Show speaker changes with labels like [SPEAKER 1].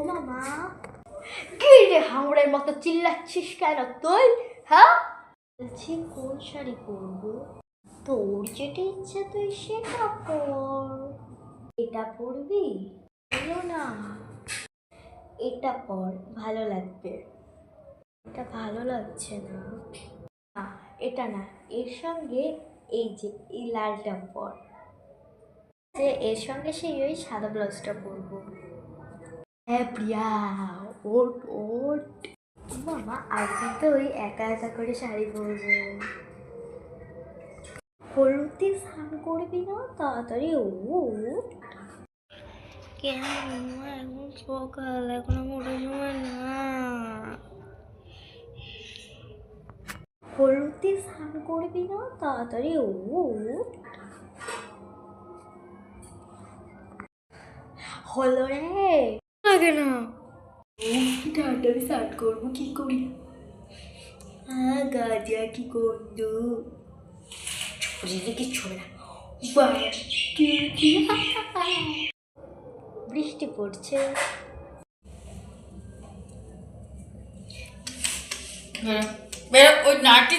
[SPEAKER 1] মামা, কি রে হাঙড়ের মতো চিল্লাচ্ছিস কেন তুই? হ্যাঁ, বলছি কোন শাড়ি পরবো? তোর যেটা ইচ্ছা তুই সেটা পর। এটা পরবি? বলো না। এটা পর, ভালো লাগবে। এটা ভালো লাগছে না। না, এটা না, এর সঙ্গে এই যে এই লালটা পর। যে এর সঙ্গে সেই ওই সাদা ব্লাউজটা পরবো। হ্যাঁ প্রিয়া, ওট ওট। মামা আজকে তো ওই একা একা করে শাড়ি পরবো। হলুদে স্নান করবি না? তাড়াতাড়ি ওঠ।
[SPEAKER 2] কেন এখন সকাল, এখন আমি ওঠার সময় না।
[SPEAKER 1] হলুদে স্নান করবি না? তাড়াতাড়ি ওঠ। হলো রে।
[SPEAKER 2] লাগে না।
[SPEAKER 1] তাড়াতাড়ি স্নান করবো কি করি? হ্যাঁ গাজা কি করতো? কিচ্ছু হবে না। বৃষ্টি পড়ছে।
[SPEAKER 2] বেরো, ওই নাটি